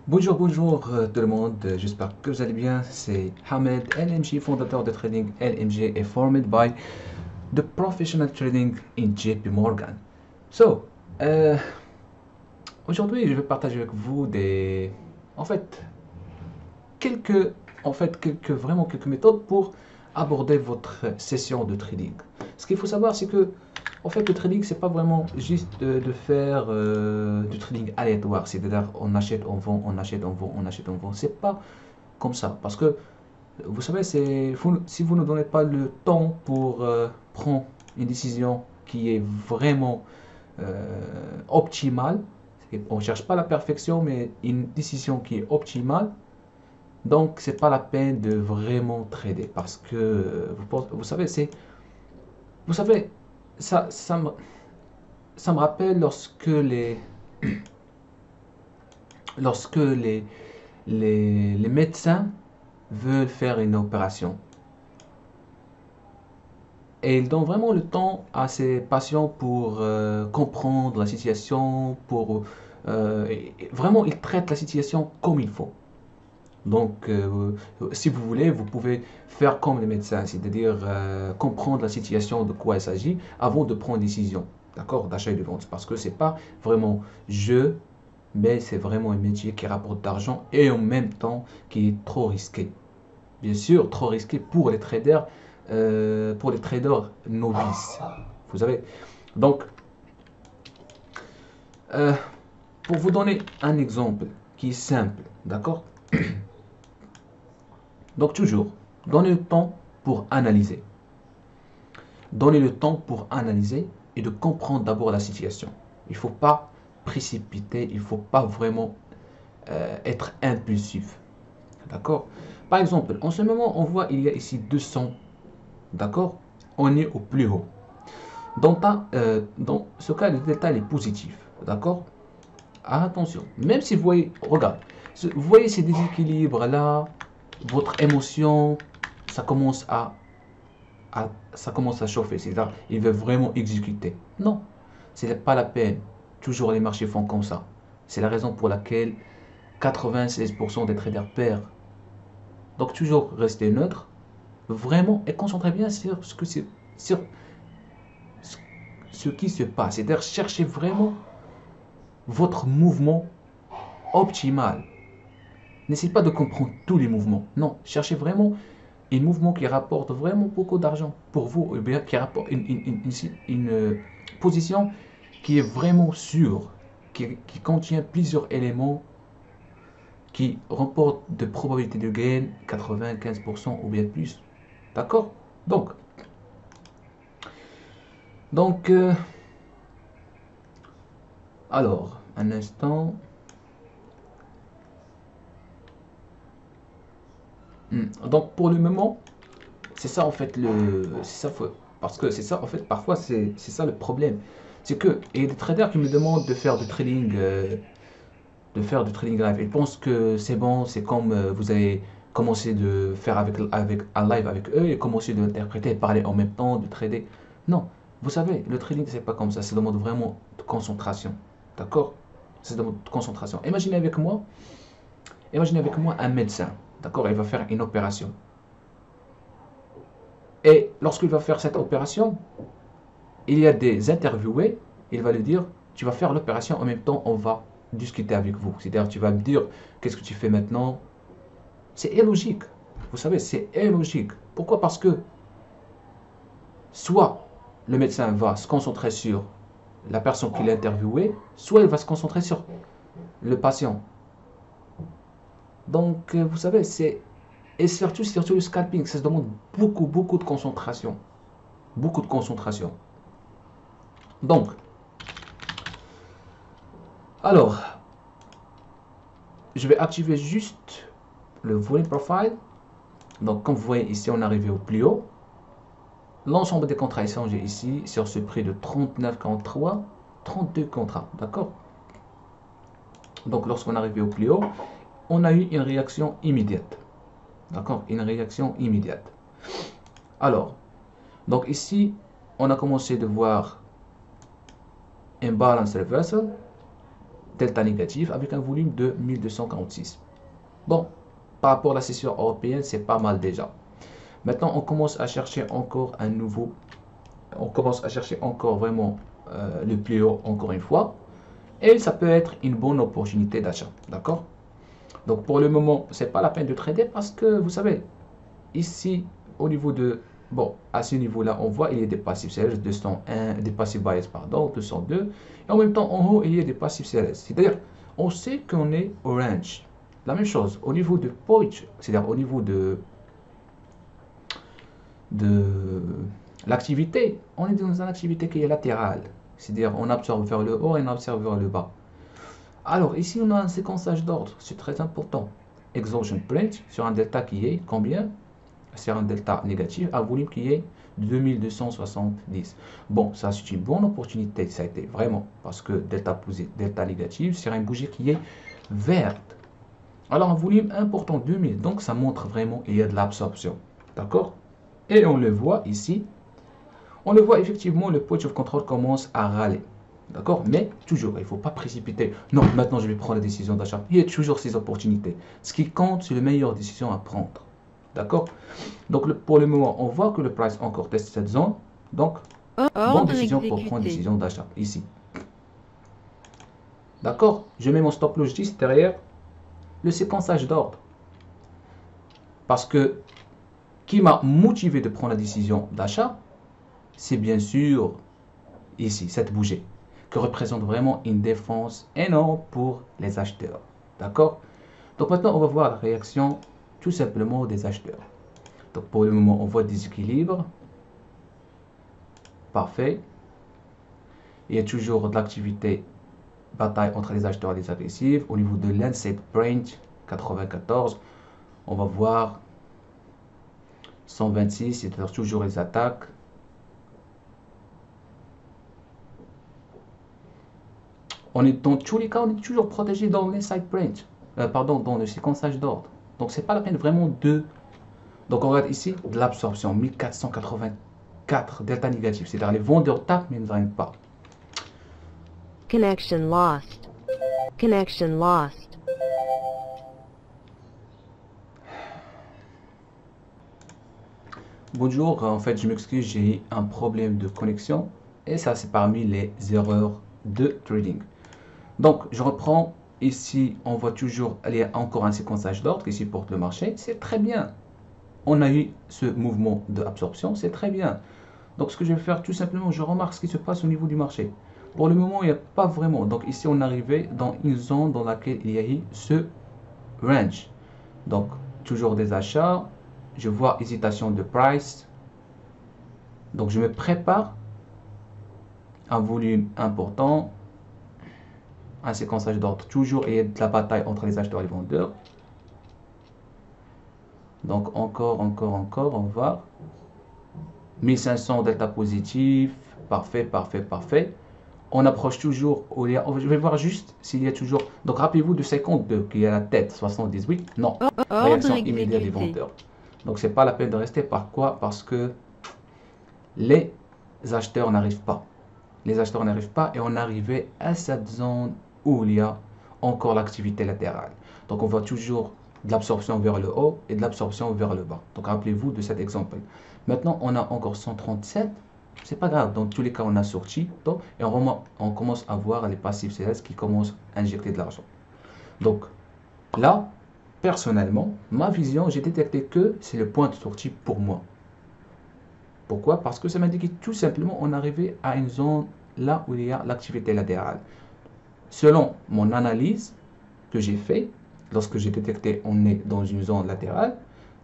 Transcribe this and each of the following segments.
Bonjour, bonjour tout le monde, j'espère que vous allez bien. C'est Hamed LMG, fondateur de trading LMG et formed by the professional trading in JP Morgan. So, euh, aujourd'hui, je vais partager avec vous en fait, quelques, vraiment quelques méthodes pour aborder votre session de trading. Ce qu'il faut savoir, c'est que, le trading, c'est pas vraiment juste de faire du trading aléatoire, c'est-à-dire on achète, on vend, on achète, on vend, on achète, on vend. C'est pas comme ça, parce que vous savez, si vous ne donnez pas le temps pour prendre une décision qui est vraiment optimale, on ne cherche pas la perfection, mais une décision qui est optimale, donc c'est pas la peine de vraiment trader, parce que vous savez, vous savez, ça, ça me, ça me rappelle lorsque les médecins veulent faire une opération. Et il donne vraiment le temps à ses patients pour comprendre la situation, vraiment il traite la situation comme il faut. Donc, si vous voulez, vous pouvez faire comme les médecins, c'est-à-dire comprendre la situation de quoi il s'agit avant de prendre une décision, d'accord, d'achat et de vente. Parce que c'est pas vraiment jeu, mais c'est vraiment un métier qui rapporte d'argent et en même temps qui est trop risqué. Bien sûr, trop risqué pour les traders novices. Vous savez. Donc, euh, pour vous donner un exemple qui est simple, d'accord. Donc toujours, donnez le temps pour analyser. Donnez le temps pour analyser et de comprendre d'abord la situation. Il ne faut pas précipiter, il ne faut pas vraiment être impulsif. D'accord. Par exemple, en ce moment, on voit il y a ici 200. D'accord. On est au plus haut. Dans ce cas, le détail est positif. D'accord. Attention. Même si vous voyez, regarde, vous voyez ces déséquilibres là, votre émotion, ça commence ça commence à chauffer. C'est-à-dire, il veut vraiment exécuter. Non, ce n'est pas la peine. Toujours les marchés font comme ça. C'est la raison pour laquelle 96% des traders perdent. Donc toujours rester neutre, vraiment, et concentrez bien sur ce qui se passe. C'est-à-dire, cherchez vraiment votre mouvement optimal. N'essayez pas de comprendre tous les mouvements. Non, cherchez vraiment un mouvement qui rapporte vraiment beaucoup d'argent pour vous, ou bien qui rapporte une position qui est vraiment sûre, qui contient plusieurs éléments qui remportent de probabilité de gain 95% ou bien plus. D'accord. Donc, donc alors, un instant. Donc, pour le moment, c'est ça en fait parce que c'est ça en fait, parfois c'est ça le problème. C'est que, il y a des traders qui me demandent de faire du trading live. Ils pensent que c'est bon, c'est comme vous avez commencé de faire avec un live avec eux et commencer de l'interpréter, parler en même temps, de trader. Non, vous savez, le trading c'est pas comme ça, c'est demande vraiment de concentration. D'accord. C'est demande de concentration. Imaginez avec moi un médecin. D'accord, il va faire une opération. Et lorsqu'il va faire cette opération, il y a des interviewés, il va lui dire, tu vas faire l'opération, en même temps on va discuter avec vous. C'est-à-dire tu vas me dire, qu'est-ce que tu fais maintenant. C'est illogique. Vous savez, c'est illogique. Pourquoi? Parce que soit le médecin va se concentrer sur la personne qu'il a interviewée, soit il va se concentrer sur le patient. Donc, vous savez, et surtout le scalping, ça se demande beaucoup, beaucoup de concentration. Beaucoup de concentration. Donc, alors, je vais activer juste le volume profile. Donc, comme vous voyez ici, on est arrivé au plus haut. L'ensemble des contrats échangés ici sur ce prix de 39,43, 32 contrats, d'accord. Donc, lorsqu'on est arrivé au plus haut, on a eu une réaction immédiate, d'accord, une réaction immédiate. Alors, donc ici, on a commencé de voir un balance reversal. delta négatif avec un volume de 1246. Bon, par rapport à la session européenne, c'est pas mal déjà. Maintenant, on commence à chercher encore un nouveau, on commence à chercher encore vraiment le plus haut encore une fois. Et ça peut être une bonne opportunité d'achat, d'accord? Donc pour le moment, c'est pas la peine de trader parce que vous savez, ici, au niveau de, bon, à ce niveau-là, on voit il y a des passifs sellers, 201, des passifs buyers, pardon, 202. Et en même temps, en haut, il y a des passifs sellers. C'est-à-dire, on sait qu'on est orange. La même chose, au niveau de poach, c'est-à-dire au niveau de l'activité, on est dans une activité qui est latérale. C'est-à-dire, on observe vers le haut et on observe vers le bas. Alors, ici, on a un séquençage d'ordre. C'est très important. Exhaustion print sur un delta qui est combien? Sur un delta négatif, un volume qui est 2270. Bon, ça, c'est une bonne opportunité. Ça a été vraiment parce que delta positif, delta négatif, c'est une bougie qui est verte. Alors, un volume important, 2000. Donc, ça montre vraiment qu'il y a de l'absorption. D'accord? Et on le voit ici. On le voit effectivement, le point of control commence à râler. D'accord? Mais toujours, il ne faut pas précipiter. Non, maintenant je vais prendre la décision d'achat. Il y a toujours ces opportunités. Ce qui compte, c'est la meilleure décision à prendre. D'accord? Donc pour le moment, on voit que le price encore teste cette zone. Donc, bonne décision pour prendre une décision d'achat ici. D'accord? Je mets mon stop loss 10 derrière le séquençage d'ordre. Parce que qui m'a motivé de prendre la décision d'achat, c'est bien sûr ici, cette bougie, qui représente vraiment une défense énorme pour les acheteurs. D'accord? Donc maintenant, on va voir la réaction tout simplement des acheteurs. Donc pour le moment, on voit des équilibres. Parfait. Il y a toujours de l'activité bataille entre les acheteurs et les agressifs. Au niveau de l'Inside Range 94, on va voir 126, c'est toujours les attaques. On est dans tous les cas, on est toujours protégé dans l'inside range, pardon, dans le séquençage d'ordre. Donc c'est pas la peine vraiment de. Donc on regarde ici de l'absorption 1484 delta négatif, c'est-à-dire les vendeurs tapent mais ne gagnent pas. Connection lost. Connection lost. Bonjour, en fait je m'excuse, j'ai un problème de connexion et ça c'est parmi les erreurs de trading. Donc je reprends, ici on voit toujours, il y a encore un séquençage d'ordre qui supporte le marché, c'est très bien. On a eu ce mouvement d'absorption, c'est très bien. Donc ce que je vais faire tout simplement, je remarque ce qui se passe au niveau du marché. Pour le moment il n'y a pas vraiment, donc ici on est arrivé dans une zone dans laquelle il y a eu ce range. Donc toujours des achats. Je vois hésitation de price. Donc je me prépare un volume important, un séquençage d'ordre toujours et de la bataille entre les acheteurs et les vendeurs. Donc encore, on va 1500 delta positif, parfait, parfait, parfait. On approche toujours, je vais voir juste s'il y a toujours, donc rappelez-vous de 52 qui est à la tête, 78, non, réaction immédiate des vendeurs. Donc c'est pas la peine de rester, par quoi? Parce que les acheteurs n'arrivent pas. Les acheteurs n'arrivent pas et on arrivait à cette zone où il y a encore l'activité latérale. Donc on voit toujours de l'absorption vers le haut et de l'absorption vers le bas. Donc rappelez-vous de cet exemple. Maintenant on a encore 137. C'est pas grave, dans tous les cas on a sorti. Donc, et on commence à voir les passifs sellers qui commencent à injecter de l'argent. Donc là, personnellement, ma vision, j'ai détecté que c'est le point de sortie pour moi. Pourquoi? Parce que ça m'indiquait tout simplement on arrivait à une zone là où il y a l'activité latérale. Selon mon analyse que j'ai fait, lorsque j'ai détecté on est dans une zone latérale,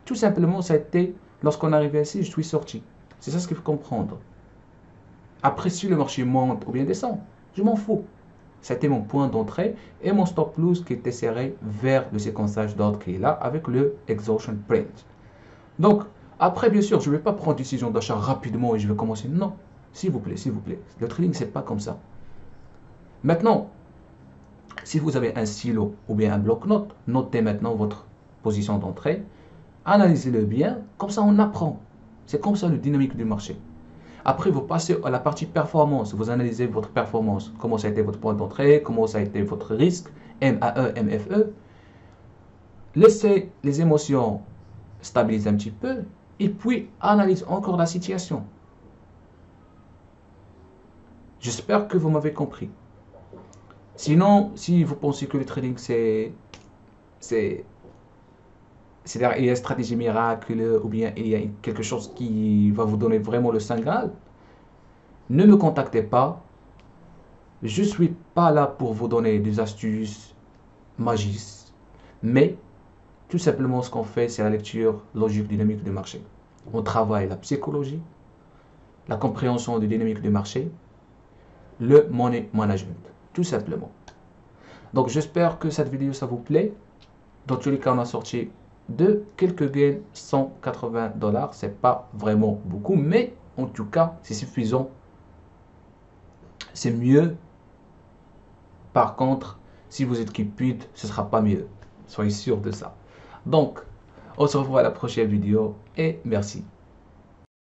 tout simplement ça a été, lorsqu'on arrivait ici, je suis sorti. C'est ça ce qu'il faut comprendre. Après, si le marché monte ou bien descend, je m'en fous. C'était mon point d'entrée et mon stop loss qui était serré vers le séquençage d'ordre qui est là avec le exhaustion print. Donc, après, bien sûr, je ne vais pas prendre décision d'achat rapidement et je vais commencer. Non, s'il vous plaît, s'il vous plaît. Le trading, c'est pas comme ça. Maintenant, si vous avez un stylo ou bien un bloc-notes, notez maintenant votre position d'entrée. Analysez-le bien, comme ça on apprend. C'est comme ça le dynamique du marché. Après, vous passez à la partie performance. Vous analysez votre performance. Comment ça a été votre point d'entrée, comment ça a été votre risque, MAE, MFE. Laissez les émotions stabiliser un petit peu et puis analyse encore la situation. J'espère que vous m'avez compris. Sinon, si vous pensez que le trading il y a une stratégie miracle ou bien il y a quelque chose qui va vous donner vraiment le Saint Graal, ne me contactez pas. Je ne suis pas là pour vous donner des astuces magiques, mais tout simplement ce qu'on fait, c'est la lecture logique dynamique du marché. On travaille la psychologie, la compréhension du dynamique du marché, le money management, tout simplement. Donc j'espère que cette vidéo ça vous plaît. Dans tous les cas, on a sorti de quelques gains, 180 $. C'est pas vraiment beaucoup, mais en tout cas, c'est suffisant. C'est mieux. Par contre, si vous êtes cupide, ce sera pas mieux. Soyez sûr de ça. Donc, on se revoit à la prochaine vidéo et merci.